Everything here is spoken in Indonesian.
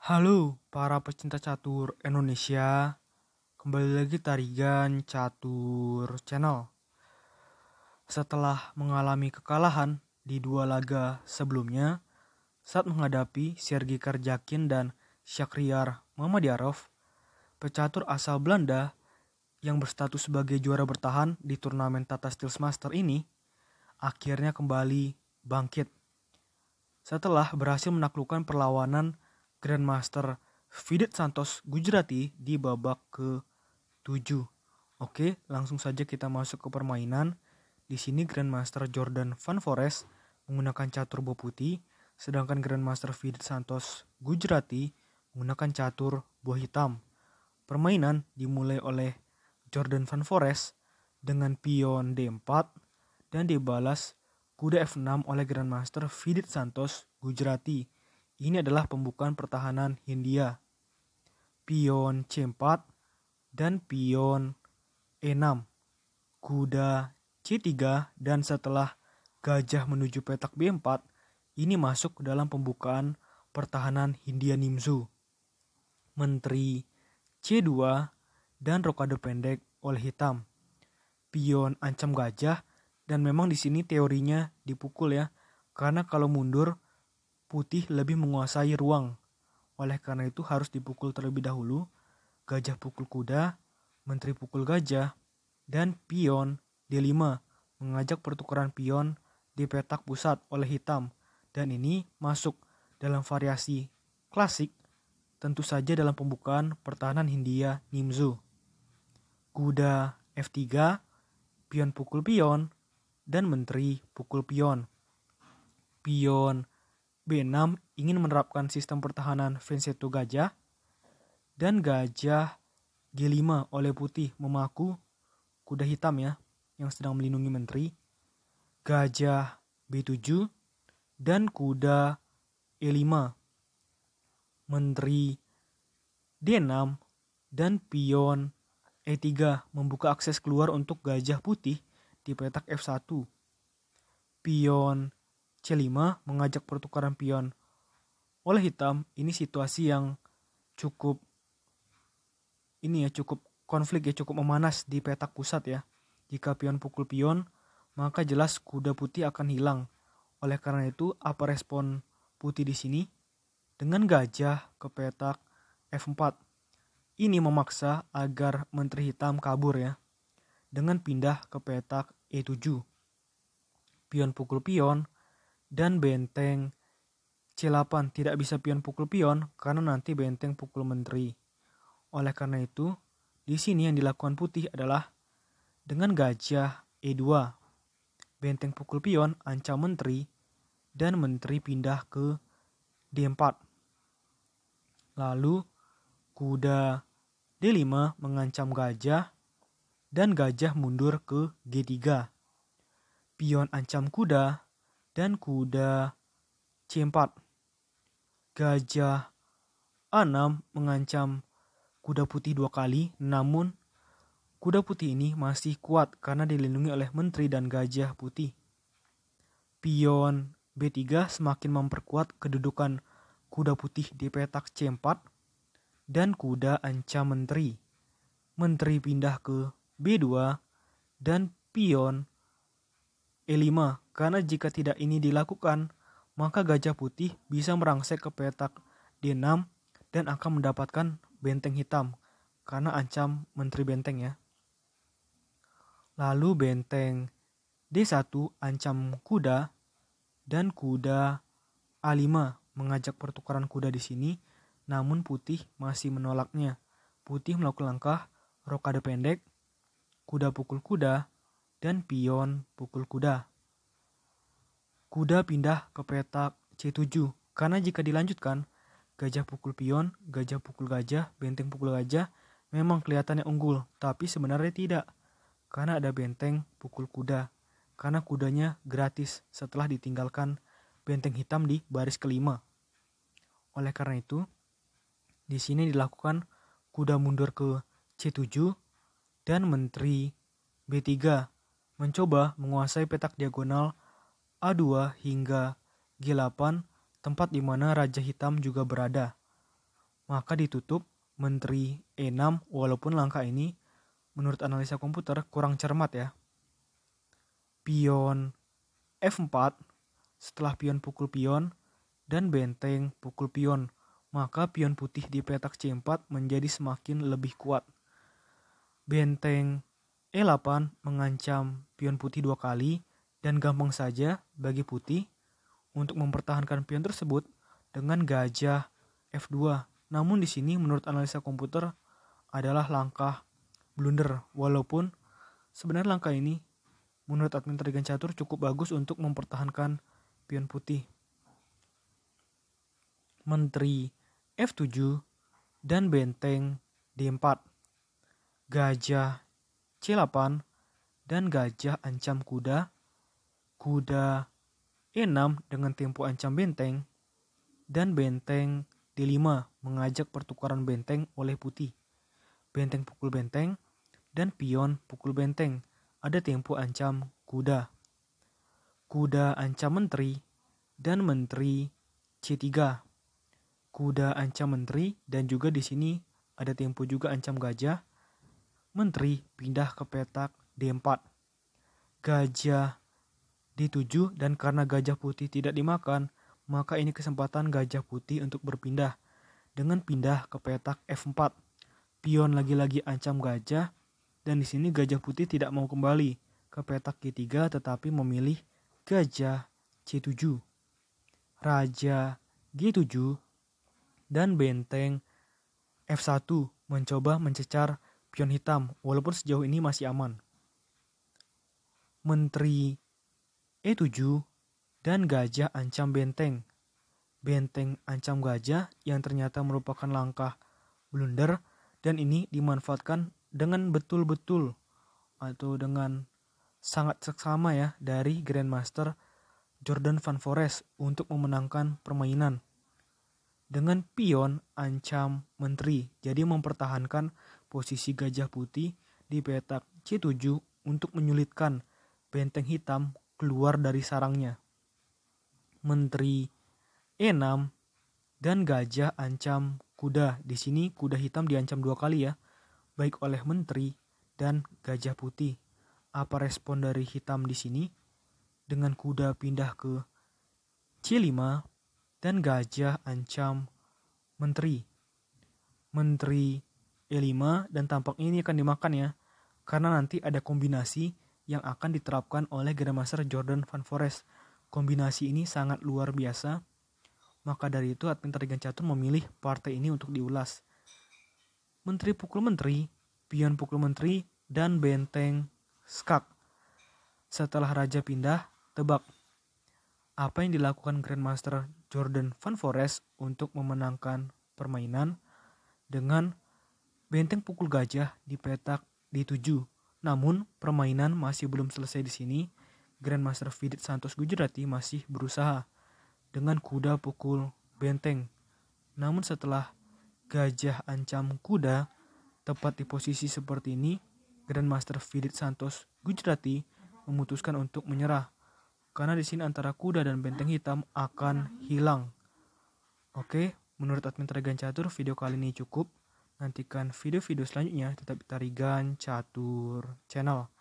Halo para pecinta catur Indonesia, kembali lagi Tarigan Catur Channel. Setelah mengalami kekalahan di dua laga sebelumnya saat menghadapi Sergei Karjakin dan Shakhriyar Mamedyarov, pecatur asal Belanda yang berstatus sebagai juara bertahan di turnamen Tata Steel Master ini akhirnya kembali bangkit setelah berhasil menaklukkan perlawanan Grandmaster Vidit Santos Gujrati di babak ke-7. Oke, langsung saja kita masuk ke permainan. Di sini Grandmaster Jordan Van Foreest menggunakan catur buah putih, sedangkan Grandmaster Vidit Santos Gujrati menggunakan catur buah hitam. Permainan dimulai oleh Jordan Van Foreest dengan pion D4 dan dibalas kuda F6 oleh Grandmaster Vidit Santos Gujrati. Ini adalah pembukaan pertahanan Hindia. Pion C4 dan pion E6. Kuda C3 dan setelah gajah menuju petak B4, ini masuk dalam pembukaan pertahanan Hindia Nimzo. Menteri C2 dan rokade pendek oleh hitam. Pion ancam gajah dan memang di sini teorinya dipukul ya. Karena kalau mundur putih lebih menguasai ruang. Oleh karena itu harus dipukul terlebih dahulu. Gajah pukul kuda, menteri pukul gajah, dan pion D5 mengajak pertukaran pion di petak pusat oleh hitam. Dan ini masuk dalam variasi klasik, tentu saja dalam pembukaan pertahanan Hindia Nimzo. Kuda F3, pion pukul pion, dan menteri pukul pion. Pion B6 ingin menerapkan sistem pertahanan Venseto gajah, dan gajah G5 oleh putih memaku kuda hitam ya yang sedang melindungi menteri. Gajah B7 dan kuda E5. Menteri D6 dan pion E3 membuka akses keluar untuk gajah putih di petak F1. Pion C5 mengajak pertukaran pion oleh hitam. Ini situasi yang cukup konflik ya, cukup memanas di petak pusat ya. Jika pion pukul pion, maka jelas kuda putih akan hilang. Oleh karena itu, apa respon putih di sini? Dengan gajah ke petak F4. Ini memaksa agar menteri hitam kabur ya, dengan pindah ke petak E7. Pion pukul pion dan benteng C8 tidak bisa pion pukul pion karena nanti benteng pukul menteri. Oleh karena itu, di sini yang dilakukan putih adalah dengan gajah E2. Benteng pukul pion ancam menteri dan menteri pindah ke D4. Lalu kuda D5 mengancam gajah dan gajah mundur ke G3. Pion ancam kuda dan kuda C4. Gajah A6 mengancam kuda putih 2 kali, namun kuda putih ini masih kuat karena dilindungi oleh menteri dan gajah putih. Pion B3 semakin memperkuat kedudukan kuda putih di petak C4 dan kuda ancam menteri. Menteri pindah ke B2 dan pion E5. Karena jika tidak ini dilakukan, maka gajah putih bisa merangsek ke petak D6 dan akan mendapatkan benteng hitam karena ancam menteri benteng ya. Lalu benteng D1 ancam kuda dan kuda A5 mengajak pertukaran kuda di sini, namun putih masih menolaknya. Putih melakukan langkah rokade pendek, kuda pukul kuda, dan pion pukul kuda. Kuda pindah ke petak C7 karena jika dilanjutkan gajah pukul pion, gajah pukul gajah, benteng pukul gajah memang kelihatannya unggul, tapi sebenarnya tidak karena ada benteng pukul kuda, karena kudanya gratis setelah ditinggalkan benteng hitam di baris kelima. Oleh karena itu, di sini dilakukan kuda mundur ke C7 dan menteri B3 mencoba menguasai petak diagonal A2 hingga G8, tempat di mana Raja Hitam juga berada. maka ditutup menteri E6, walaupun langkah ini menurut analisa komputer kurang cermat ya. Pion F4, setelah pion pukul pion dan benteng pukul pion, maka pion putih di petak C4 menjadi semakin lebih kuat. Benteng E8 mengancam pion putih 2 kali dan gampang saja bagi putih untuk mempertahankan pion tersebut dengan gajah F2. Namun di sini menurut analisa komputer adalah langkah blunder, walaupun sebenarnya langkah ini menurut admin Trigan Catur cukup bagus untuk mempertahankan pion putih. Menteri F7 dan benteng D4. Gajah C8 dan gajah ancam kuda. Kuda E6 dengan tempo ancam benteng. Dan benteng D5 mengajak pertukaran benteng oleh putih. Benteng pukul benteng dan pion pukul benteng. Ada tempo ancam kuda. Kuda ancam menteri dan menteri C3. Kuda ancam menteri dan juga di sini ada tempo juga ancam gajah. Menteri pindah ke petak D4. Gajah D7 dan karena gajah putih tidak dimakan, maka ini kesempatan gajah putih untuk berpindah dengan pindah ke petak F4. Pion lagi-lagi ancam gajah dan di sini gajah putih tidak mau kembali ke petak G3 tetapi memilih gajah C7. Raja G7 dan benteng F1 mencoba mencecar pion hitam walaupun sejauh ini masih aman. Menteri E7 dan gajah ancam benteng. Benteng ancam gajah yang ternyata merupakan langkah blunder dan ini dimanfaatkan dengan betul-betul atau dengan sangat seksama ya dari Grandmaster Jordan Van Foreest untuk memenangkan permainan. Dengan pion ancam menteri, jadi mempertahankan posisi gajah putih di petak C7 untuk menyulitkan benteng hitam keluar dari sarangnya. Menteri E6 dan gajah ancam kuda. Di sini kuda hitam diancam 2 kali ya, baik oleh menteri dan gajah putih. Apa respon dari hitam di sini? Dengan kuda pindah ke C5 dan gajah ancam menteri. Menteri E5 dan tampaknya ini akan dimakan ya, karena nanti ada kombinasi yang akan diterapkan oleh Grandmaster Jordan Van Foreest. Kombinasi ini sangat luar biasa. Maka dari itu admin Trigan Catur memilih partai ini untuk diulas. Menteri pukul menteri, pion pukul menteri, dan benteng skak. Setelah raja pindah, tebak. Apa yang dilakukan Grandmaster Jordan Van Foreest untuk memenangkan permainan dengan benteng pukul gajah di petak D7. Namun permainan masih belum selesai di sini. Grandmaster Vidit Santos Gujarati masih berusaha dengan kuda pukul benteng. Namun setelah gajah ancam kuda tepat di posisi seperti ini, Grandmaster Vidit Santos Gujarati memutuskan untuk menyerah. Karena di sini antara kuda dan benteng hitam akan hilang. Oke, menurut admin Trigan Catur video kali ini cukup. Nantikan video-video selanjutnya tetap di Trigan Catur Channel.